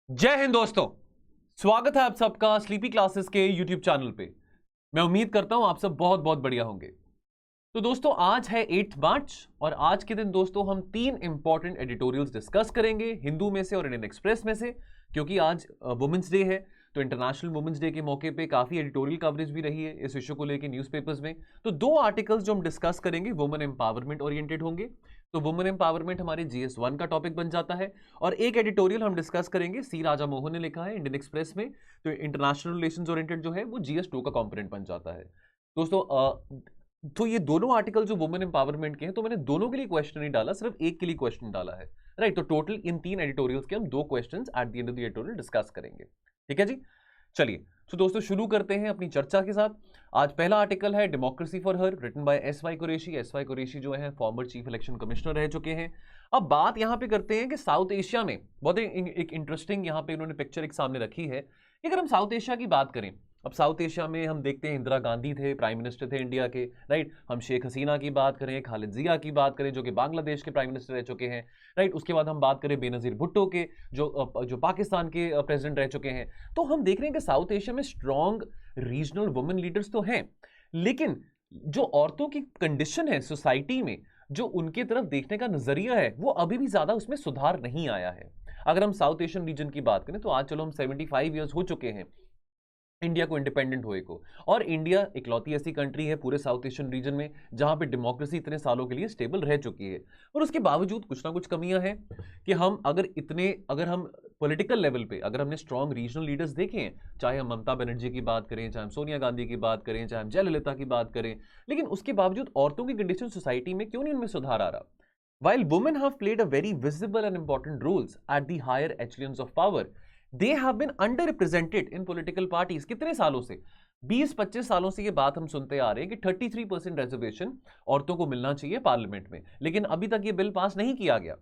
जय हिंद दोस्तों। स्वागत है आप सबका स्लीपी क्लासेस के यूट्यूब चैनल पे। मैं उम्मीद करता हूं आप सब बहुत बहुत बढ़िया होंगे। तो दोस्तों आज है 8 मार्च और आज के दिन दोस्तों हम 3 इंपॉर्टेंट एडिटोरियल्स डिस्कस करेंगे, हिंदू में से और इंडियन एक्सप्रेस में से, क्योंकि आज वुमेन्स डे है। तो इंटरनेशनल वुमेन्स डे के मौके पे काफी एडिटोरियल कवरेज भी रही है इस इशू को लेकर न्यूज़पेपर्स में। तो 2 आर्टिकल्स जो हम डिस्कस करेंगे वुमेन एम्पावरमेंट ओरिएंटेड होंगे। तो वुमेन एम्पावरमेंट हमारे GS1 का टॉपिक बन जाता है। और एक एडिटोरियल हम डिस्कस करेंगे, सी राजा मोहन ने लिखा है इंडियन एक्सप्रेस में। तो इंटरनेशनल रिलेशंस ओरिएंटेड जो है वो GS2 का कंपोनेंट बन जाता है। दोस्तों तो ये दोनों आर्टिकल जो वुमेन एम्पावरमेंट के हैं, तो मैंने दोनों के लिए क्वेश्चन नहीं डाला, सिर्फ एक के लिए क्वेश्चन डाला है। राइट, तो टोटल इन 3 एडिटोरियल्स के हम 2 question at the end of the editorial discuss करेंगे। ठीक है जी, चलिए। तो दोस्तों शुरू करते हैं अपनी चर्चा के साथ। आज पहला आर्टिकल है democracy for her, written by S Y Quraishi जो है फॉर्मर चीफ इलेक्शन कमिश्नर रह चुके हैं। अब बात यहां पे करते हैं कि साउथ एशिया में बहुत एक इंटरेस्टिंग यहां पे इन्होंने पिक्चर एक सामने रखी है कि अगर हम साउथ एशिया की बात करें, अब साउथ एशिया में हम देखते हैं इंदिरा गांधी थे, प्राइम मिनिस्टर थे इंडिया के। राइट, हम शेख हसीना की बात करें, खालिद जिया की बात करें जो कि बांग्लादेश के प्राइम मिनिस्टर रह चुके हैं। राइट, उसके बाद हम बात करें बेनजीर भुट्टो के जो पाकिस्तान के प्रेसिडेंट रह चुके हैं। तो हम देख रहे हैं कि साउथ एशिया में स्ट्रॉन्ग रीजनल वुमेन लीडर्स तो हैं, लेकिन जो औरतों की कंडीशन है सोसाइटी में, जो उनके तरफ देखने का नजरिया है, वो अभी भी ज्यादा उसमें सुधार नहीं आया है। अगर हम साउथ एशियन रीजन की बात करें तो आज चलो हम 75 ईयर्स हो चुके हैं इंडिया को इंडिपेंडेंट हुए को, और इंडिया इकलौती ऐसी कंट्री है पूरे साउथ एशियन रीजन में जहां पे डेमोक्रेसी इतने सालों के लिए स्टेबल रह चुकी है। और उसके बावजूद कुछ ना कुछ कमियां हैं कि अगर हम पॉलिटिकल लेवल पे अगर हमने स्ट्रॉन्ग रीजनल लीडर्स देखे हैं, चाहे हम ममता बनर्जी की बात करें, चाहे हम सोनिया गांधी की बात करें, चाहे हम जयललिता की बात करें, लेकिन उसके बावजूद औरतों की कंडीशन सोसाइटी में क्यों नहीं उनमें सुधार आ रहा? While women have played a very visible and important roles at the higher echelons of power, they have been underrepresented in political parties। कितने सालों से, 20-25 सालों से ये बात हम सुनते आ रहे हैं कि 33% रिजर्वेशन औरतों को मिलना चाहिए पार्लियामेंट में, लेकिन अभी तक ये बिल पास नहीं किया गया।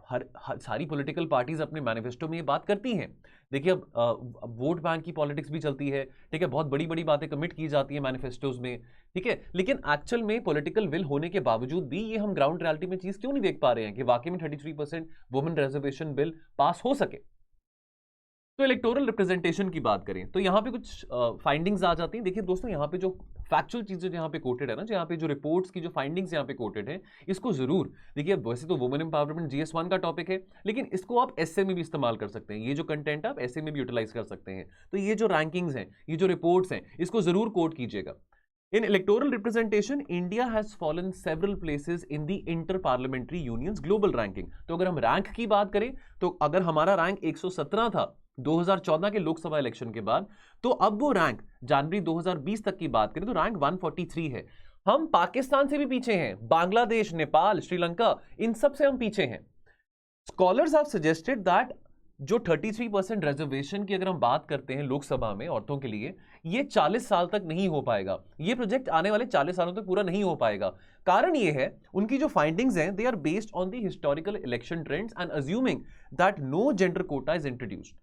हर सारी पॉलिटिकल पार्टीज अपने मैनिफेस्टो में ये बात करती हैं। देखिए अब वोट बैंक की पॉलिटिक्स भी चलती है, ठीक है, बहुत बड़ी बड़ी बातें कमिट की जाती है मैनिफेस्टोज में, ठीक है, लेकिन एक्चुअल में पॉलिटिकल विल होने के बावजूद भी ये हम ग्राउंड रियलिटी में चीज क्यों नहीं देख पा रहे हैं कि वाकई में 33% वुमेन रिजर्वेशन बिल पास हो सके। तो इलेक्टोरल रिप्रेजेंटेशन की बात करें तो यहाँ पे कुछ फाइंडिंग्स आ जाती हैं। देखिए दोस्तों, यहाँ पे जो फैक्चुअल चीजें यहाँ पे कोटेड है ना, यहाँ पे जो रिपोर्ट्स की जो फाइंडिंग्स यहाँ पे कोटेड है, इसको जरूर देखिए। वैसे तो वुमेन एम्पावरमेंट GS1 का टॉपिक है, लेकिन इसको आप एसए में भी इस्तेमाल कर सकते हैं। ये जो कंटेंट आप एसए में भी यूटिलाइज कर सकते हैं। तो ये जो रैंकिंग्स हैं, ये जो रिपोर्ट्स हैं, इसको जरूर कोट कीजिएगा। In electoral representation, India has fallen several places in the Inter-Parliamentary Union's global ranking। तो अगर हम रैंक की बात करें तो अगर हमारा रैंक 117 था 2014 के लोकसभा इलेक्शन के बाद, तो अब वो रैंक जनवरी 2020 तक की बात करें तो रैंक 143 है। हम पाकिस्तान से भी पीछे हैं, बांग्लादेश, नेपाल, श्रीलंका, इन सब से हम पीछे हैं। स्कॉलर्स हैव सजेस्टेड दैट जो 33% रिजर्वेशन की अगर हम बात करते हैं लोकसभा में औरतों के लिए, ये 40 साल तक नहीं हो पाएगा। ये प्रोजेक्ट आने वाले 40 सालों तक पूरा नहीं हो पाएगा। कारण ये है, उनकी जो फाइंडिंग्स हैं, they are based on the historical election trends and assuming that no gender quota is introduced.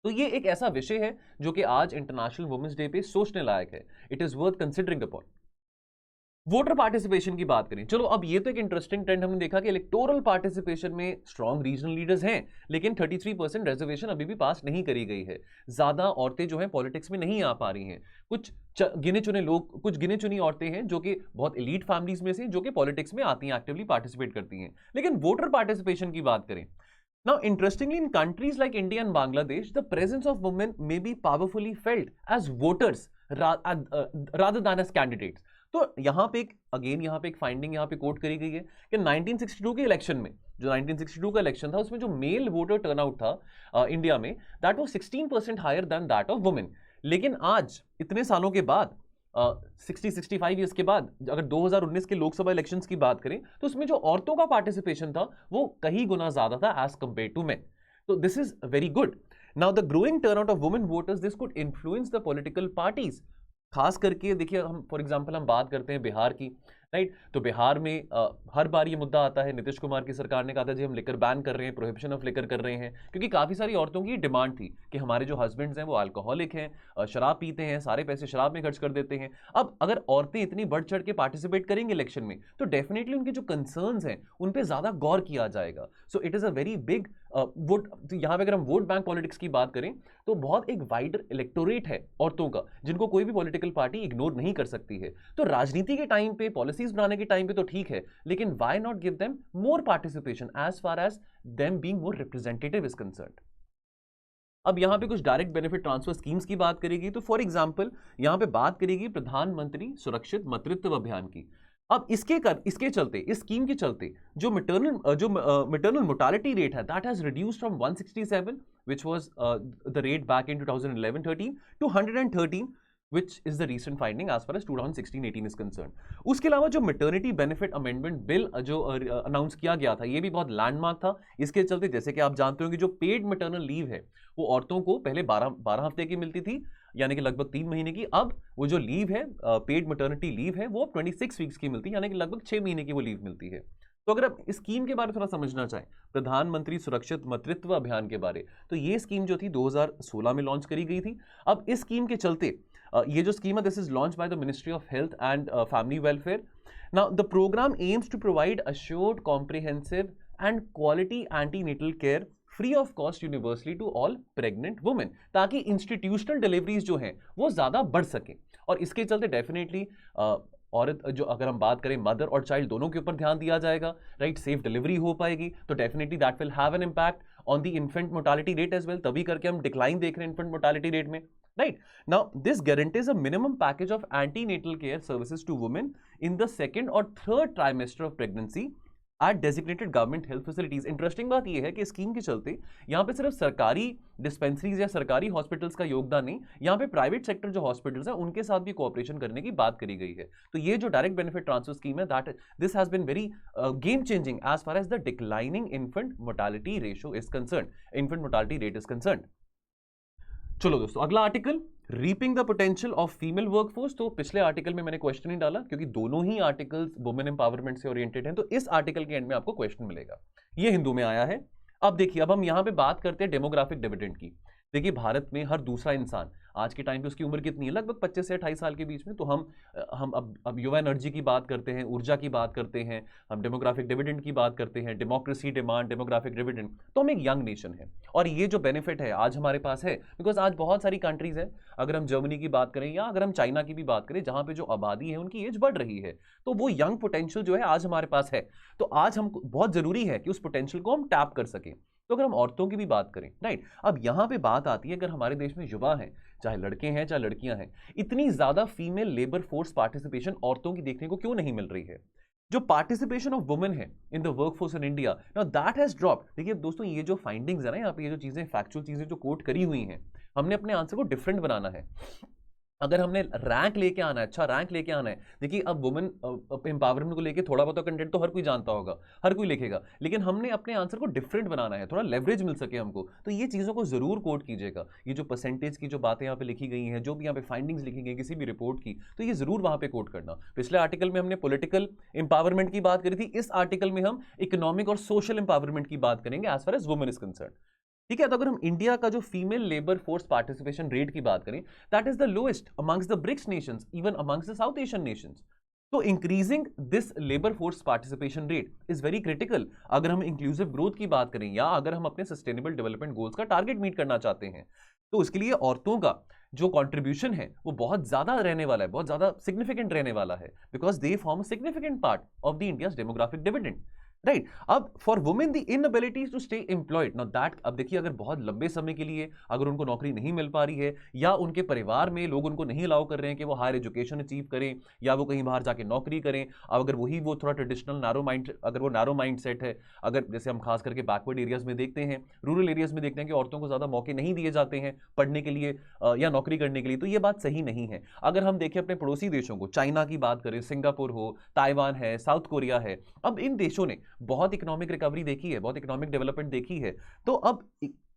तो ये एक ऐसा विषय है जो कि आज इंटरनेशनल वुमेन्स डे पे सोचने लायक है। It is worth considering upon. Voter participation की बात करें, चलो अब ये तो एक इंटरेस्टिंग ट्रेंड हमने देखा कि इलेक्टोरल पार्टिसिपेशन में स्ट्रॉन्ग रीजनल लीडर्स हैं, लेकिन 33% रिजर्वेशन अभी भी पास नहीं करी गई है। ज्यादा औरतें जो हैं पॉलिटिक्स में नहीं आ पा रही हैं। कुछ गिने चुने लोग, कुछ गिने चुनी औरतें हैं जो कि बहुत एलीट फैमिलीज में से जो कि पॉलिटिक्स में आती हैं, एक्टिवली पार्टिसिपेट करती हैं। लेकिन वोटर पार्टिसिपेशन की बात करें, now interestingly in countries like India and Bangladesh, the presence of women may be powerfully felt as voters rather than as candidates। तो यहाँ पे एक फाइंडिंग यहाँ पे कोट करी गई है कि 1962 के इलेक्शन में, जो 1962 का इलेक्शन था, उसमें जो मेल वोटर टर्नआउट था इंडिया में, that was 16% higher than that of women. लेकिन आज इतने सालों के बाद, 65 ईयर्स के बाद, अगर 2019 के लोकसभा इलेक्शंस की बात करें तो उसमें जो औरतों का पार्टिसिपेशन था वो कई गुना ज्यादा था एज कंपेयर टू मेन। तो this is very good. Now the growing turnout of women voters, this could influence the political parties. खास करके देखिए, हम फॉर एग्जांपल हम बात करते हैं बिहार की, राइट। तो बिहार में हर बार ये मुद्दा आता है, नीतीश कुमार की सरकार ने कहा था जी हम लिकर बैन कर रहे हैं, प्रोहिबिशन ऑफ लिकर कर रहे हैं, क्योंकि काफी सारी औरतों की डिमांड थी कि हमारे जो हस्बैंड्स हैं वो अल्कोहलिक हैं, शराब पीते हैं, सारे पैसे शराब में खर्च कर देते हैं। अब अगर औरतें इतनी बढ़ चढ़ के पार्टिसिपेट करेंगे इलेक्शन में तो डेफिनेटली उनके जो कंसर्न्स हैं उन पे ज्यादा गौर किया जाएगा। So it is a very big vote. तो यहाँ पे अगर हम वोट बैंक पॉलिटिक्स की बात करें तो बहुत एक वाइडर इलेक्टोरेट है औरतों का, जिनको कोई भी पॉलिटिकल पार्टी इग्नोर नहीं कर सकती है। तो राजनीति के टाइम पे, पॉलिसीज बनाने के टाइम पे तो ठीक है, लेकिन why not give them more participation as far as them being more representative is concerned. अब यहां पे कुछ डायरेक्ट बेनिफिट ट्रांसफर स्कीम्स की बात करेगी, तो फॉर एग्जांपल यहां पे बात करेगी प्रधानमंत्री सुरक्षित मातृत्व अभियान की। अब इसके चलते, इस स्कीम के चलते जो मिटरनल मोर्टालिटी रेट है that has reduced from 167 which was the rate back in 2011-13 to 113 which is the recent finding as far as 2016-18 is concerned. उसके अलावा जो मैटरनिटी बेनिफिट अमेंडमेंट बिल जो अनाउंस किया गया था, ये भी बहुत लैंडमार्क था। इसके चलते जैसे कि आप जानते हो कि जो पेड मैटरनल लीव है वो औरतों को पहले 12 हफ्ते की मिलती थी, यानी कि लगभग 3 महीने की। अब वो जो लीव है, पेड मैटरनिटी लीव है, वो 26 वीक्स की मिलती है, यानी कि लगभग 6 महीने की वो लीव मिलती है। तो अगर आप इस स्कीम के बारे में थोड़ा समझना चाहें, प्रधानमंत्री सुरक्षित मातृत्व अभियान के बारे, तो ये स्कीम जो थी 2016 में लॉन्च करी गई थी। अब इस स्कीम के चलते ये जो स्कीम है this is launch by the ministry of health and family welfare. Now the programme aims to provide assured comprehensive and quality antenatal care free of cost universally to all pregnant women, ताकि institutional deliveries जो हैं वो ज्यादा बढ़ सके। और इसके चलते डेफिनेटली औरत जो, अगर हम बात करें मदर और चाइल्ड दोनों के ऊपर ध्यान दिया जाएगा, राइट, सेफ डिलीवरी हो पाएगी, तो definitely that will have an impact on the infant mortality rate as well. तभी करके हम डिक्लाइन देख रहे हैं इन्फेंट मोर्टालिटी रेट में, right? Now this guarantees a minimum package of antenatal care services to women in the second or third trimester of pregnancy at designated government health facilities. Interesting बात यह है कि scheme के चलते यहाँ पे सिर्फ सरकारी डिस्पेंसरीज या सरकारी हॉस्पिटल्स का योगदान नहीं, यहाँ पे प्राइवेट सेक्टर जो हॉस्पिटल्स हैं उनके साथ भी कोऑपरेशन करने की बात करी गई है। तो ये जो डायरेक्ट बेनिफिट ट्रांसफर स्कीम है that this has been very game changing as far as the declining infant mortality ratio is concerned, infant mortality rate is concerned. चलो दोस्तों, अगला article reaping the potential of female workforce. तो पिछले article में मैंने question नहीं डाला क्योंकि दोनों ही आर्टिकल्स वुमेन एम्पावरमेंट से ओरिएंटेड हैं, तो इस आर्टिकल के एंड में आपको क्वेश्चन मिलेगा। ये हिंदू में आया है। अब देखिए, अब हम यहां पे बात करते हैं डेमोग्राफिक डिविडेंड की। देखिए, भारत में हर दूसरा इंसान आज के टाइम पे, उसकी उम्र कितनी है, लगभग 25 से 28 साल के बीच में। तो हम अब युवा एनर्जी की बात करते हैं, ऊर्जा की बात करते हैं, हम डेमोग्राफिक डिविडेंड की बात करते हैं, डेमोक्रेसी डिमांड डेमोग्राफिक डिविडेंड। तो हम एक यंग नेशन है और ये जो बेनिफिट है आज हमारे पास है, बिकॉज आज बहुत सारी कंट्रीज हैं, अगर हम जर्मनी की बात करें या अगर हम चाइना की भी बात करें, जहां पे जो आबादी है उनकी एज बढ़ रही है, तो वो यंग पोटेंशियल जो है आज हमारे पास है। तो आज हम, बहुत जरूरी है कि उस पोटेंशियल को हम टैप कर सकें। तो अगर हम औरतों की भी बात करें, राइट, अब यहां पे बात आती है, अगर हमारे देश में युवा हैं, चाहे लड़के हैं चाहे लड़कियां हैं, इतनी ज्यादा फीमेल लेबर फोर्स पार्टिसिपेशन औरतों की देखने को क्यों नहीं मिल रही है? जो पार्टिसिपेशन ऑफ वुमेन है in the workforce in India, now that has dropped. देखिए दोस्तों, ये जो फाइंडिंग्स है ना, यहाँ पे ये जो चीजें, फैक्चुअल चीजें जो कोट करी हुई हैं, हमने अपने आंसर को डिफरेंट बनाना है। अगर हमने रैंक लेके आना है, अच्छा रैंक लेके आना है, देखिए अब वुमेन एम्पावरमेंट को लेके थोड़ा बहुत कंटेंट तो हर कोई जानता होगा, हर कोई लिखेगा, लेकिन हमने अपने आंसर को डिफरेंट बनाना है, थोड़ा लेवरेज मिल सके हमको। तो ये चीज़ों को जरूर कोट कीजिएगा। ये जो परसेंटेज की जो बातें यहाँ पे लिखी गई हैं, जो भी यहाँ पे फाइंडिंग्स लिखी गई किसी भी रिपोर्ट की, तो ये जरूर वहाँ पे कोट करना। पिछले आर्टिकल में हमने पॉलिटिकल एम्पावरमेंट की बात करी थी, इस आर्टिकल में हम इकोनॉमिक और सोशल एम्पावरमेंट की बात करेंगे as far as women is concern. ठीक है, तो अगर हम इंडिया का जो female labour force participation rate की बात करें, that is the lowest amongst the BRICS nations, even amongst the South Asian nations. तो increasing this labour force participation rate is very critical अगर हम इंक्लूसिव ग्रोथ की बात करें या अगर हम अपने सस्टेनेबल डेवलपमेंट गोल्स का टारगेट मीट करना चाहते हैं। तो उसके लिए औरतों का जो कंट्रीब्यूशन है वो बहुत ज्यादा रहने वाला है, बहुत ज्यादा सिग्निफिकेंट रहने वाला है, because they form a significant part of the India's demographic dividend, right. अब for women the inability to stay employed, now that, अब देखिए अगर बहुत लंबे समय के लिए अगर उनको नौकरी नहीं मिल पा रही है या उनके परिवार में लोग उनको नहीं अलाउ कर रहे हैं कि वो हायर एजुकेशन अचीव करें या वो कहीं बाहर जाके नौकरी करें, अब अगर वही वो थोड़ा ट्रेडिशनल नैरो माइंड, अगर वो नैरो माइंड सेट है, अगर जैसे हम खास करके बैकवर्ड एरियाज में देखते हैं, रूरल एरियाज में देखते हैं कि औरतों को ज्यादा मौके नहीं दिए जाते हैं पढ़ने के लिए या नौकरी करने के लिए, तो ये बात सही नहीं है। अगर हम देखें अपने पड़ोसी देशों को, चाइना की बात करें, सिंगापुर हो, ताइवान है, साउथ कोरिया है, अब इन देशों ने बहुत इकोनॉमिक रिकवरी देखी है, बहुत इकोनॉमिक डेवलपमेंट देखी है। तो अब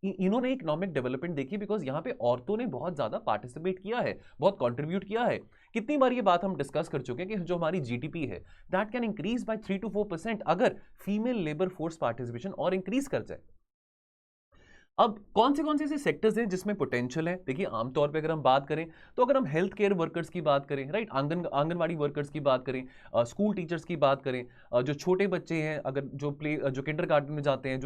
इन्होंने इकोनॉमिक डेवलपमेंट देखी बिकॉज यहाँ पे औरतों ने बहुत ज्यादा पार्टिसिपेट किया है, बहुत कंट्रीब्यूट किया है। कितनी बार ये बात हम डिस्कस कर चुके हैं कि जो हमारी जीडीपी है that can increase by 3 to 4% अगर फीमेल लेबर फोर्स पार्टिसिपेशन और इंक्रीज कर जाए। अब कौन से ऐसे सेक्टर्स हैं जिसमें पोटेंशियल है? देखिए आमतौर पे अगर हम बात करें तो अगर हम हेल्थ केयर वर्कर्स की बात करें, राइट, आंगनवाड़ी वर्कर्स की बात करें, स्कूल टीचर्स की बात करें, जो छोटे बच्चे हैं अगर जो किंडरगार्टन में जाते हैं,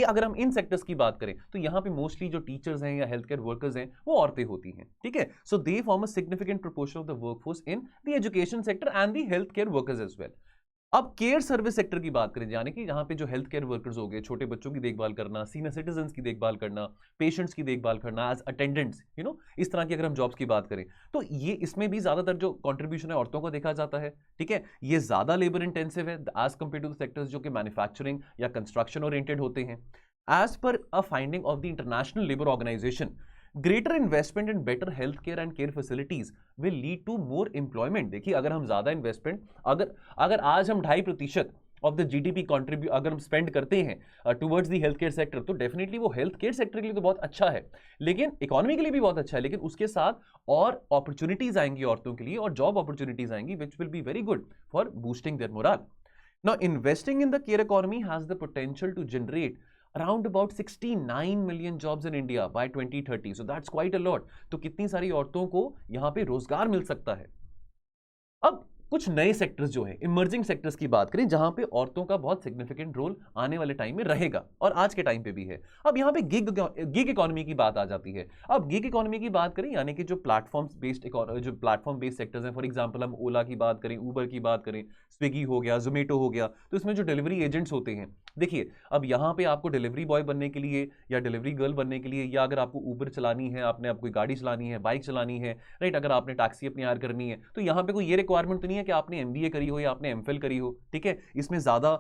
अगर हम इन सेक्टर्स की बात करें तो यहाँ पे मोस्टली जो टीचर्स हैं या हेल्थ केयर वर्कर्स हैं वो औरतें होती हैं, ठीक है। So they form a significant proportion of the workforce in the education sector and the health care workers as well. अब केयर सर्विस सेक्टर की बात करें, यानी कि यहाँ पे जो हेल्थ केयर वर्कर्स हो गए, छोटे बच्चों की देखभाल करना, सीनियर सिटीजन्स की देखभाल करना, पेशेंट्स की देखभाल करना एज अटेंडेंट्स, इस तरह की अगर हम जॉब्स की बात करें तो ये इसमें भी ज्यादातर जो कंट्रीब्यूशन है औरतों को देखा जाता है, ठीक है। ये ज्यादा लेबर इंटेंसिव है as compared to the sectors जो कि मैन्युफैक्चरिंग या कंस्ट्रक्शन ओरिएंटेड होते हैं। As per a finding of the international labour organisation, greater investment in better health care and care facilities will lead to more employment. देखिए अगर हम ज्यादा investment, अगर आज हम 2.5% ऑफ द जीडीपी कॉन्ट्रीब्यूट अगर हम स्पेंड करते हैं towards the health care sector, तो डेफिनेटली वो हेल्थ केयर सेक्टर के लिए तो बहुत अच्छा है, लेकिन इकोनॉमी के लिए भी बहुत अच्छा है, लेकिन उसके साथ और अपॉर्चुनिटीज आएंगी औरतों के लिए और जॉब अपॉर्चुनिटीज आएंगी which will be very good for boosting their morale. Now investing in the care economy has the potential to generate around about 69 million jobs in India by 2030. So that's quite a lot. तो कितनी सारी औरतों को यहाँ पे रोजगार मिल सकता है। अब कुछ नए सेक्टर्स जो है, इमर्जिंग सेक्टर्स की बात करें जहां पे औरतों का बहुत सिग्निफिकेंट रोल आने वाले टाइम में रहेगा और आज के टाइम पे भी है। अब यहाँ पे गिग इकोनॉमी की बात आ जाती है। अब गिग इकोनॉमी की बात करें यानी कि जो प्लेटफॉर्म बेस्ड सेक्टर्स हैं, फॉर एग्जांपल हम ओला की बात करें, उबर की बात करें, स्विगी हो गया, जोमेटो हो गया, तो इसमें जो डिलीवरी एजेंट्स होते हैं, देखिए अब यहाँ पे आपको डिलीवरी बॉय बनने के लिए या डिलीवरी गर्ल बनने के लिए, या अगर आपको उबर चलानी है, आपने आप कोई गाड़ी चलानी है, बाइक चलानी है, राइट, अगर आपने टैक्सी अपनी हायर करनी है, तो यहाँ पे कोई ये रिक्वायरमेंट तो नहीं है कि आपने एमबीए करी हो या आपने एमफिल करी हो, ठीक है। इसमें ज्यादा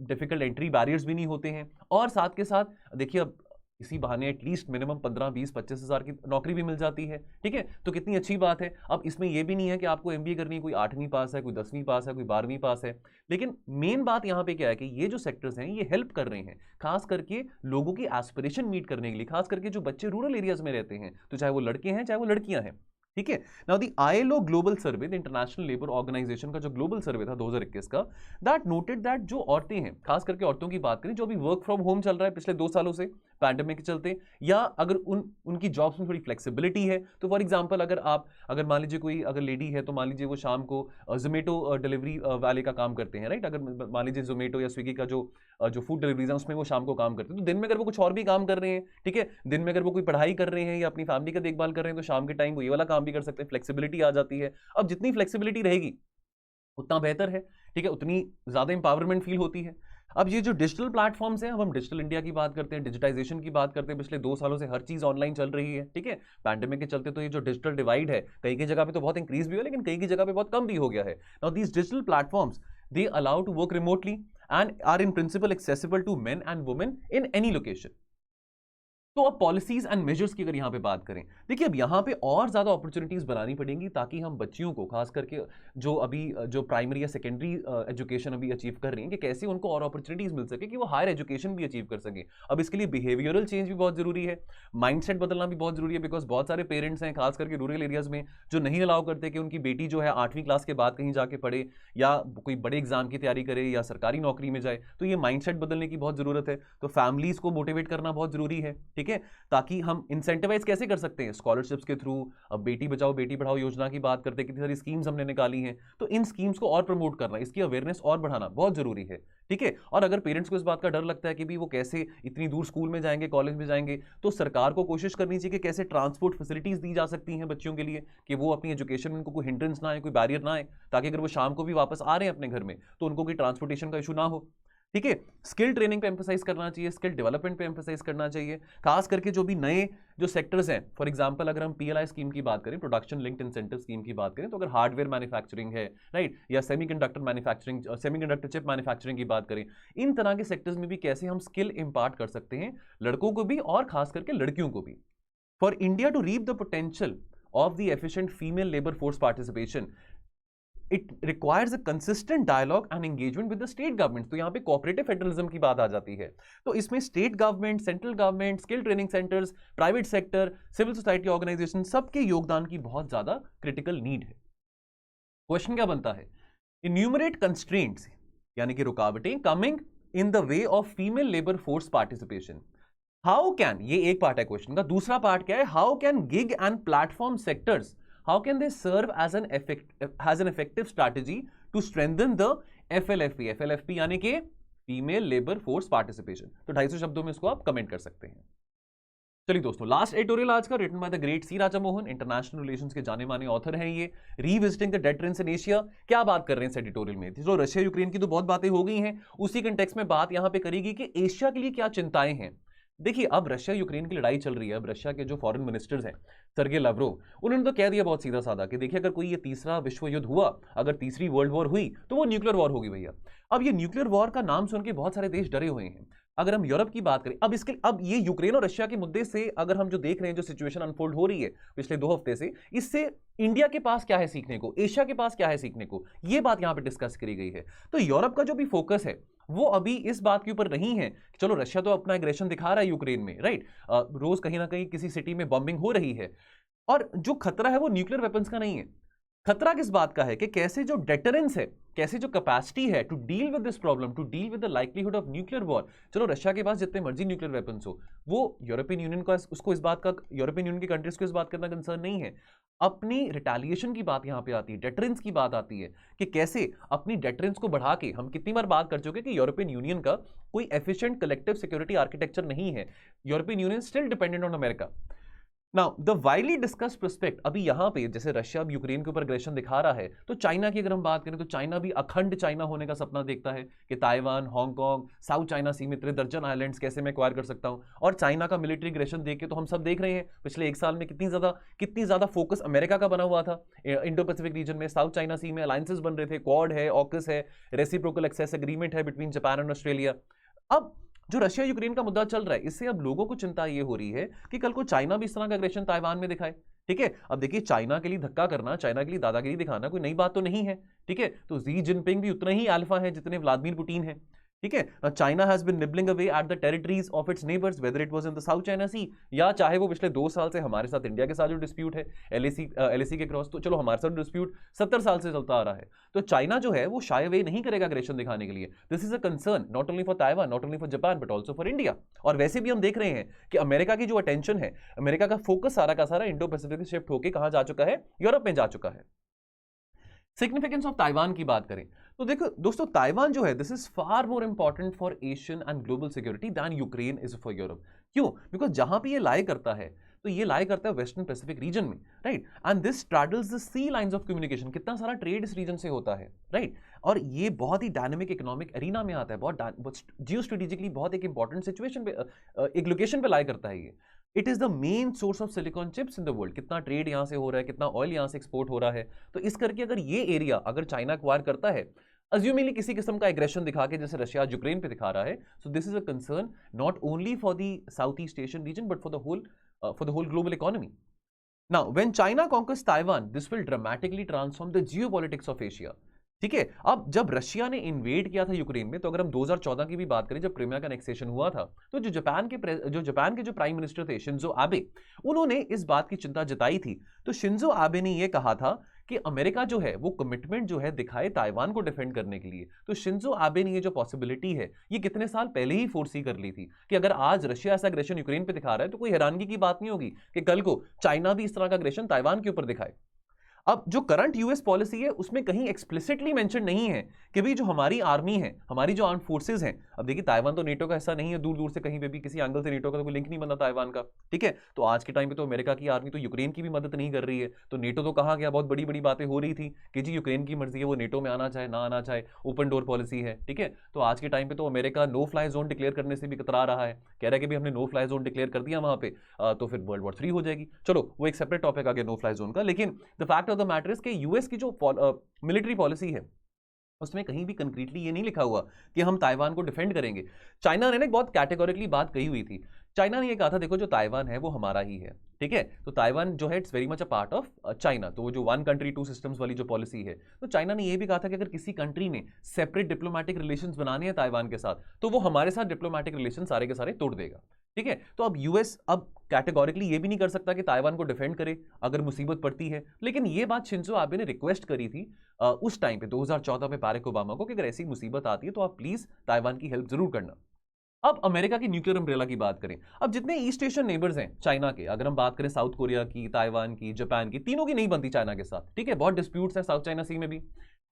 डिफिकल्ट एंट्री बैरियर्स भी नहीं होते हैं और साथ के साथ देखिए अब इसी बहाने एटलीस्ट मिनिमम 15, 20, 25 हज़ार की नौकरी भी मिल जाती है, ठीक है। तो कितनी अच्छी बात है। अब इसमें यह भी नहीं है कि आपको एमबीए करनी है, कोई 8वीं पास है, कोई 10वीं पास है, कोई 12वीं पास है, लेकिन मेन बात यहाँ पे क्या है कि ये जो सेक्टर्स हैं ये हेल्प कर रहे हैं खास करके लोगों की एस्पिरेशन मीट करने के लिए, खास करके जो बच्चे रूरल एरियाज में रहते हैं, तो चाहे वो लड़के हैं चाहे वो लड़कियां हैं, ठीक है। Now the ILO global survey, the international labour organisation का जो ग्लोबल सर्वे था 2021 का, दैट नोटेड दैट जो औरतें हैं, खास करके औरतों की बात करें जो अभी वर्क फ्रॉम होम चल रहा है पिछले 2 सालों से पैंडेमिक के चलते, या अगर उनकी जॉब्स में थोड़ी फ्लेक्सिबिलिटी है, तो फॉर एग्जांपल अगर मान लीजिए कोई अगर लेडी है तो मान लीजिए वो शाम को जोमेटो डिलीवरी वाले का काम करते हैं, राइट, अगर मान लीजिए जोमेटो या स्विगी का जो फूड डिलीवरीज है उसमें वो शाम को काम करते हैं, तो दिन में अगर वो कुछ और भी काम कर रहे हैं, ठीक है, दिन में अगर वो कोई पढ़ाई कर रहे हैं या अपनी फैमिली का देखभाल कर रहे हैं, तो शाम के टाइम वो ये वाला काम भी कर सकते हैं, फ्लेक्सिबिलिटी आ जाती है। अब जितनी फ्लेक्सिबिलिटी रहेगी उतना बेहतर है, ठीक है, उतनी ज्यादा इंपावरमेंट फील होती है। अब ये जो डिजिटल प्लेटफॉर्म्स हैं, अब हम डिजिटल इंडिया की बात करते हैं, डिजिटाइजेशन की बात करते हैं, पिछले 2 सालों से हर चीज ऑनलाइन चल रही है, ठीक है, पैंडेमिक के चलते तो ये जो डिजिटल डिवाइड है कई कई जगह पे तो बहुत इंक्रीज भी हुआ, लेकिन कई कई जगह पे बहुत कम भी हो गया है। Now these digital platforms they allow to work remotely and are in principle accessible to men and women in any location. तो अब पॉलिसीज एंड मेजर्स की अगर यहां पे बात करें, देखिए अब यहां पे और ज्यादा अपॉर्चुनिटीज बनानी पड़ेंगी ताकि हम बच्चियों को, खास करके जो प्राइमरी या सेकेंडरी एजुकेशन अभी अचीव कर रही हैं, कि कैसे उनको और अपॉर्चुनिटीज मिल सके कि वो हायर एजुकेशन भी अचीव कर सके। अब इसके लिए बिहेवियरल चेंज भी बहुत जरूरी है, माइंडसेट बदलना भी बहुत जरूरी है, बिकॉज बहुत सारे पेरेंट्स हैं खास करके रूरल एरियाज में जो नहीं अलाउ करते कि उनकी बेटी जो है 8वीं क्लास के बाद कहीं जाके पढ़े या कोई बड़े एग्जाम की तैयारी करे या सरकारी नौकरी में जाए। तो ये माइंडसेट बदलने की बहुत जरूरत है, तो फैमिलीज को मोटिवेट करना बहुत जरूरी है, ठीक है, ताकि हम इंसेंटिवाइज कैसे कर सकते हैं, स्कॉलरशिप्स के थ्रू। अब बेटी बचाओ बेटी पढ़ाओ योजना की बात करते हैं, कितनी सारी स्कीम्स हमने निकाली हैं, तो इन स्कीम्स को और प्रमोट करना, इसकी अवेयरनेस और बढ़ाना बहुत जरूरी है, ठीक है। और अगर पेरेंट्स को इस बात का डर लगता है कि भी वो कैसे इतनी दूर स्कूल में जाएंगे, कॉलेज में जाएंगे, तो सरकार को कोशिश करनी चाहिए कि कैसे ट्रांसपोर्ट फैसिलिटीज दी जा सकती हैं बच्चों के लिए, कि वो अपनी एजुकेशन में उनको कोई हिंड्रेंस ना आए, कोई बैरियर ना आए, ताकि अगर वो शाम को भी वापस आ रहे हैं अपने घर में तो उनको कोई ट्रांसपोर्टेशन का इशू ना हो, ठीक है। स्किल ट्रेनिंग पे एम्फसाइज करना चाहिए, स्किल डेवलपमेंट पे एम्फसाइज करना चाहिए, खास करके जो भी नए जो सेक्टर्स हैं, फॉर एग्जांपल अगर हम पीएलआई स्कीम की बात करें, प्रोडक्शन लिंक्ड इंसेंटिव स्कीम की बात करें, तो अगर हार्डवेयर मैन्युफैक्चरिंग है, राइट, या सेमीकंडक्टर चिप मैन्युफैक्चरिंग की बात करें, इन तरह के सेक्टर्स में भी कैसे हम स्किल इंपार्ट कर सकते हैं लड़कों को भी और खास करके लड़कियों को भी। For India to reap the potential of the efficient female labor force participation, it requires a consistent dialogue and engagement with the state government. तो यहाँ पे कोऑपरेटिव फेडरलिज्म की बात आ जाती है। तो इसमें state government, central government, skill training centres, private sector, civil society organisation, सबके योगदान की बहुत ज्यादा क्रिटिकल नीड है। क्वेश्चन क्या बनता है, इन्यूमरेट कंस्ट्रेंट्स यानी कि रुकावटें coming in the way of female labour force participation. How can, ये एक पार्ट है क्वेश्चन का। दूसरा पार्ट क्या है, how can gig and platform sectors, how can they serve as an effective strategy to strengthen the FLFP. FLFP यानी कि female labour force participation. तो 250 शब्दों में इसको आप कमेंट कर सकते हैं। चलिए दोस्तों, लास्ट एडिटोरियल आज का written by the great C Raja Mohan, international relations के जाने माने ऑथर हैं ये। Revisiting the dead trends in Asia, क्या बात कर रहे हैं इस एडिटोरियल में। जो रशिया यूक्रेन की तो बहुत बातें हो गई हैं, उसी कंटेक्स्ट में बात यहां पे करेगी कि एशिया के लिए क्या चिंताएं हैं। देखिए, अब रशिया यूक्रेन की लड़ाई चल रही है। अब रशिया के जो फॉरेन मिनिस्टर्स हैं, सर्गे लाव्रोव, उन्होंने तो कह दिया बहुत सीधा साधा कि देखिए, अगर कोई ये तीसरा विश्व युद्ध हुआ, अगर तीसरी वर्ल्ड वॉर हुई, तो वो न्यूक्लियर वॉर होगी भैया। अब ये न्यूक्लियर वॉर का नाम सुन के बहुत सारे देश डरे हुए हैं। अगर हम यूरोप की बात करें, अब ये यूक्रेन और रशिया के मुद्दे से अगर हम जो देख रहे हैं, जो सिचुएशन अनफोल्ड हो रही है पिछले 2 हफ्ते से, इससे इंडिया के पास क्या है सीखने को, एशिया के पास क्या है सीखने को, ये बात यहां पे डिस्कस करी गई है। तो यूरोप का जो भी फोकस है वो अभी इस बात के ऊपर नहीं है कि चलो रशिया तो अपना एग्रेशन दिखा रहा है यूक्रेन में, राइट, रोज कहीं ना कहीं किसी सिटी में बॉम्बिंग हो रही है, और जो खतरा है वो न्यूक्लियर वेपन्स का नहीं है। खतरा किस बात का है कि कैसे जो डेटरेंस है, कैसे जो कैपेसिटी है to deal with this problem, to deal with the likelihood of nuclear war. चलो रशिया के पास जितने मर्जी न्यूक्लियर वेपन्स हो, वो यूरोपियन यूनियन का, उसको इस बात का, यूरोपियन यूनियन की कंट्रीज को इस बात करना कंसर्न नहीं है। अपनी रिटेलिएशन की बात यहां पे आती है, डेटरेंस की बात आती है कि कैसे अपनी डेटरेंस को बढ़ा के, हम कितनी बार बात कर चुके कि यूरोपियन यूनियन का कोई एफिशिएंट कलेक्टिव सिक्योरिटी आर्किटेक्चर नहीं है। European union still dependent on America. Now the widely discuss prospect, अभी यहां पे जैसे रशिया अब यूक्रेन के ऊपर अग्रेशन दिखा रहा है, तो चाइना की अगर हम बात करें तो चाइना भी अखंड चाइना होने का सपना देखता है कि ताइवान, हांगकांग, साउथ चाइना सी में दर्जन आइलैंड्स कैसे मैं एक्वायर कर सकता हूं। और चाइना का मिलिट्री अग्रेशन देख के तो हम सब देख रहे हैं पिछले 1 साल में कितनी ज्यादा फोकस अमेरिका का बना हुआ था इंडो पैसिफिक रीजन में। साउथ चाइना सी में अलायंसेस बन रहे थे, क्वाड है, ऑकस है, रेसिप्रोकल एक्सेस एग्रीमेंट है बिटवीन जापान एंड ऑस्ट्रेलिया। अब जो रशिया यूक्रेन का मुद्दा चल रहा है, इससे अब लोगों को चिंता ये हो रही है कि कल को चाइना भी इस तरह का एग्रेशन ताइवान में दिखाए। ठीक है, अब देखिए, चाइना के लिए धक्का करना, चाइना के लिए दादागिरी दिखाना कोई नई बात तो नहीं है। ठीक है, तो जी जिनपिंग भी उतना ही अल्फा है जितने व्लादिमीर पुतिन है। ठीक है, China has been nibbling away at the territories of its neighbours, whether it was in the South China Sea, या चाहे वो पिछले 2 साल से हमारे साथ इंडिया के साथ जो डिस्प्यूट है एलएसी के क्रॉस, तो चलो हमारे साथ डिस्प्यूट 70 साल से चलता आ रहा है। तो चाइना जो है वो शाय वे नहीं करेगा अग्रेशन दिखाने के लिए। This is a concern not only for Taiwan, not only for Japan, but also for India. और वैसे भी हम देख रहे हैं कि अमेरिका की जो अटेंशन है, अमेरिका का फोकस सारा का सारा इंडो पैसिफिक से शिफ्ट होकर कहां जा चुका है, यूरोप में जा चुका है। सिग्निफिकेंस ऑफ ताइवान की बात करें तो देखो दोस्तों, ताइवान जो है, this is far more important for Asian and global security than Ukraine is for Europe. क्यों? बिकॉज जहां पे ये लाई करता है, तो ये लाई करता है वेस्टर्न पैसिफिक रीजन में, right, and this straddles the sea lines of communication. कितना सारा ट्रेड इस रीजन से होता है, राइट, और ये बहुत ही डायनेमिक इकोनॉमिक एरिना में आता है, बहुत जियो स्ट्रेटेजिकली बहुत एक इंपॉर्टेंट सिचुएशन पे, एक लोकेशन पे लाई करता है ये। It is the main source of silicon chips in the world. कितना ट्रेड यहां से हो रहा है, कितना ऑयल यहां से एक्सपोर्ट हो रहा है। तो इस करके अगर ये एरिया अगर चाइना एक्वायर करता है, अज्यूमिंगली किसी किस्म का एग्रेशन दिखा के, जैसे रशिया यूक्रेन पे दिखा रहा है, so this is a concern not only for the south east Asian region but for the whole global economy. Now when China conquers Taiwan, this will dramatically transform the geopolitics of Asia. ठीक है, अब जब Russia ने invade किया था Ukraine में, तो अगर हम 2014 की भी बात करें, जब क्रीमिया का एनेक्सेशन हुआ था, तो जो जापान के जो प्राइम मिनिस्टर थे शिंजो आबे, उन्होंने इस बात की चिंता जताई थी। तो शिंजो आबे ने यह कहा था कि अमेरिका जो है वो कमिटमेंट जो है दिखाए ताइवान को डिफेंड करने के लिए। तो शिंजो आबे ने ये जो पॉसिबिलिटी है, ये कितने साल पहले ही फोर्सी कर ली थी कि अगर आज रशिया ऐसा अग्रेशन यूक्रेन पे दिखा रहा है, तो कोई हैरानगी की बात नहीं होगी कि कल को चाइना भी इस तरह का अग्रेशन ताइवान के ऊपर दिखाए। अब जो करंट यूएस पॉलिसी है, उसमें कहीं एक्सप्लिसिटली मेंशन नहीं है कि भाई जो हमारी आर्मी है, हमारी जो आर्म फोर्सेज हैं, अब देखिए ताइवान तो नेटो का हिस्सा नहीं है, दूर दूर से कहीं पे भी किसी एंगल से नेटो का तो कोई लिंक नहीं बना ताइवान का। ठीक है, तो आज के टाइम पे तो अमेरिका की आर्मी तो यूक्रेन की भी मदद नहीं कर रही है, तो नेटो तो कहाँ गया। बहुत बड़ी बड़ी बातें हो रही थी कि जी यूक्रेन की मर्जी है, वो नेटो में आना चाहे ना आना चाहे, ओपन डोर पॉलिसी है। ठीक है, तो आज के टाइम पे तो America no fly zone declare करने से भी कतरा रहा है, कह रहा है कि भाई हमने नो फ्लाई जोन डिक्लेयर कर दिया वहां पे, तो फिर वर्ल्ड वॉर 3 हो जाएगी। चलो वो एक सेपरेट टॉपिक आ गया नो फ्लाई जोन का, लेकिन the fact of the matter is कि यूएस की जो मिलिट्री पॉलिसी है, उसमें कहीं भी कंक्रीटली ये नहीं लिखा हुआ कि हम ताइवान को डिफेंड करेंगे। चाइना ने बहुत कैटेगोरिकली बात कही हुई थी चाइना ने ये कहा था देखो जो ताइवान है वो हमारा ही है, ठीक है, तो ताइवान जो है it's very much a part of China, तो वो जो वन कंट्री टू सिस्टम्स वाली जो पॉलिसी है, तो चाइना ने ये भी कहा था कि अगर किसी कंट्री ने सेपरेट डिप्लोमेटिक रिलेशंस बनाने हैं ताइवान के साथ तो वो हमारे साथ डिप्लोमेटिक रिलेशन सारे के सारे तोड़ देगा, ठीक है। तो अब यूएस अब कैटेगोरिकली ये भी नहीं कर सकता कि ताइवान को डिफेंड करे अगर मुसीबत पड़ती है, लेकिन ये बात शिंजो आबे ने रिक्वेस्ट करी थी उस टाइम पे 2014 में बाराक ओबामा को कि अगर ऐसी मुसीबत आती है तो आप प्लीज ताइवान की हेल्प जरूर करना। अब अमेरिका की न्यूक्लियर अम्ब्रेला की बात करें, अब जितने ईस्ट एशियन नेबर्स हैं चाइना के, अगर हम बात करें साउथ कोरिया की, ताइवान की, जापान की, तीनों की नहीं बनती चाइना के साथ, ठीक है, बहुत डिस्प्यूट्स हैं साउथ चाइना सी में भी।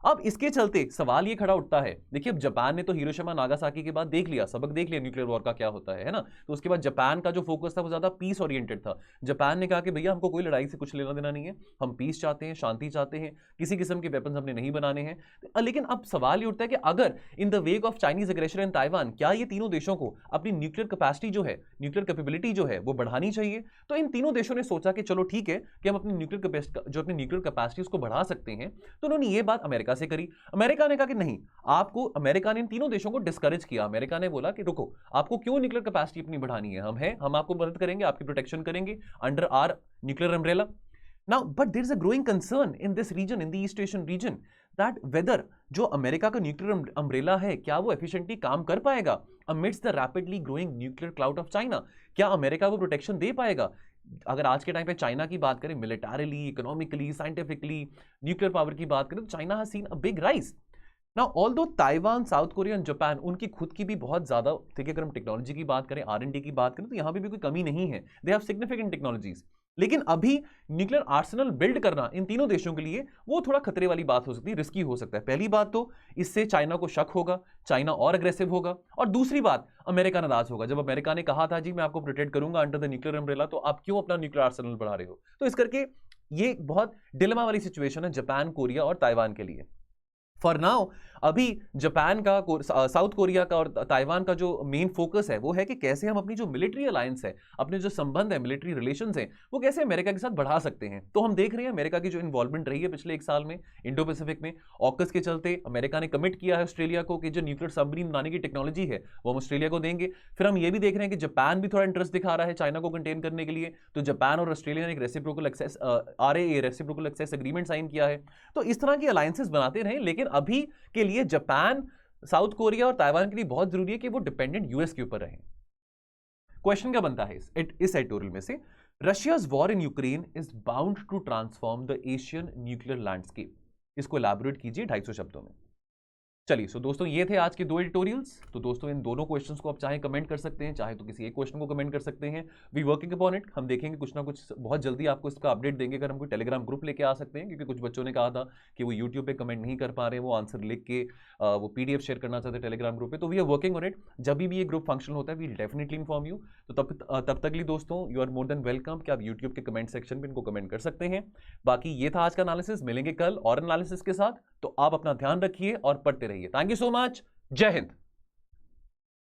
अब इसके चलते सवाल ये खड़ा उठता है, देखिए अब जापान ने तो हिरोशिमा नागासाकी के बाद देख लिया, सबक देख लिया न्यूक्लियर वॉर का क्या होता है ना, तो उसके बाद जापान का जो फोकस था वो ज्यादा पीस ओरिएंटेड था। जापान ने कहा कि भैया हमको कोई लड़ाई से कुछ लेना देना नहीं है, हम पीस चाहते हैं, शांति चाहते हैं, किसी किस्म के वेपन्स हमने नहीं बनाने हैं। लेकिन अब सवाल ये उठता है कि अगर in the wake of Chinese aggression in Taiwan, क्या ये तीनों देशों को अपनी न्यूक्लियर कैपेसिटी जो है, न्यूक्लियर कैपेबिलिटी जो है वो बढ़ानी चाहिए? तो इन तीनों देशों ने सोचा कि चलो ठीक है कि हम अपनी न्यूक्लियर कैपेसिटी उसको बढ़ा सकते हैं, तो उन्होंने ये बात अमेरिका से करी। अमेरिका ने कहा कि नहीं, आपको, अमेरिका ने इन तीनों देशों को डिस्करेज किया। अमेरिका ने बोला कि रुको, आपको क्यों न्यूक्लियर कैपेसिटी अपनी बढ़ानी है, हम आपको मदद करेंगे, आपकी प्रोटेक्शन करेंगे under our nuclear umbrella. Now but there is a growing concern in this region, in the east Asian region, that whether जो अमेरिका का न्यूक्लियर अम्ब्रेला है क्या वो एफिशिएंटली काम कर पाएगा amidst the rapidly growing nuclear cloud of China? क्या America वो प्रोटेक्शन दे पाएगा? अगर आज के टाइम पे चाइना की बात करें, militarily, economically, scientifically, nuclear power की बात करें, तो China has seen a big rise. Now although Taiwan, south Korea and Japan, उनकी खुद की भी बहुत ज्यादा, ठीक है, अगर हम टेक्नोलॉजी की बात करें, R&D की बात करें, तो यहां भी कोई कमी नहीं है, दे हैव सिग्निफिकेंट टेक्नोलॉजीज। लेकिन अभी न्यूक्लियर आर्सेनल बिल्ड करना इन तीनों देशों के लिए वो थोड़ा खतरे वाली बात हो सकती है, रिस्की हो सकता है। पहली बात तो इससे चाइना को शक होगा, चाइना और अग्रेसिव होगा, और दूसरी बात अमेरिका नाराज होगा। जब अमेरिका ने कहा था जी मैं आपको प्रोटेक्ट करूंगा अंडर द न्यूक्लियर अम्ब्रेला, तो आप क्यों अपना न्यूक्लियर आर्सेनल बढ़ा रहे हो? तो इस करके ये बहुत डिलेमा वाली सिचुएशन है जापान, कोरिया और ताइवान के लिए। फॉर नाउ अभी जापान का, साउथ कोरिया का और ताइवान का जो मेन फोकस है वो है कि कैसे हम अपनी जो मिलिट्री अलायंस है, अपने जो संबंध है, मिलिट्री रिलेशंस हैं, वो कैसे अमेरिका के साथ बढ़ा सकते हैं। तो हम देख रहे हैं अमेरिका की जो इन्वॉल्वमेंट रही है पिछले 1 साल में इंडो पैसिफिक में। ऑकस के चलते अमेरिका ने कमिट किया है ऑस्ट्रेलिया को कि जो न्यूक्लियर सबमरीन बनाने की टेक्नोलॉजी है वो हम ऑस्ट्रेलिया को देंगे। फिर हम ये भी देख रहे हैं कि जापान भी थोड़ा इंटरेस्ट दिखा रहा है चाइना को कंटेन करने के लिए, तो जापान और ऑस्ट्रेलिया ने एक reciprocal access RAA reciprocal access agreement sign किया है। तो इस तरह की अलायंसेस बनाते रहें, लेकिन अभी के लिए जापान, साउथ कोरिया और ताइवान के लिए बहुत जरूरी है कि वो डिपेंडेंट यूएस के ऊपर रहें। क्वेश्चन क्या बनता है इस एडिटोरियल में से, Russia's war in Ukraine is bound to transform the Asian nuclear landscape. इसको एलैबोरेट कीजिए 250 शब्दों में। चलिए, सो दोस्तों ये थे आज के 2 एडिटोरियल्स। तो दोस्तों इन दोनों क्वेश्चंस को आप चाहे कमेंट कर सकते हैं, चाहे तो किसी एक क्वेश्चन को कमेंट कर सकते हैं। वी वर्किंग अपॉन इट, हम देखेंगे कुछ ना कुछ बहुत जल्दी आपको इसका अपडेट देंगे। अगर हम कोई टेलीग्राम ग्रुप लेके आ सकते हैं, क्योंकि कुछ बच्चों ने कहा था कि वो यूट्यूब पे कमेंट नहीं कर पा रहे, वो आंसर लिख के वो PDF शेयर करना चाहते हैं टेलीग्राम ग्रुप पे, तो we are working on it. जब भी ये ग्रुप फंक्शन होता है वी डेफिनेटली इन्फॉर्म यू। तो तब तक लिए दोस्तों you are more than welcome कि आप यूट्यूब के कमेंट सेक्शन में इनको कमेंट कर सकते हैं। बाकी ये था आज का एनालिसिस, मिलेंगे कल और एनालिसिस के साथ। तो आप अपना ध्यान रखिए और पढ़ते रहिए। थैंक यू सो मच, जय हिंद।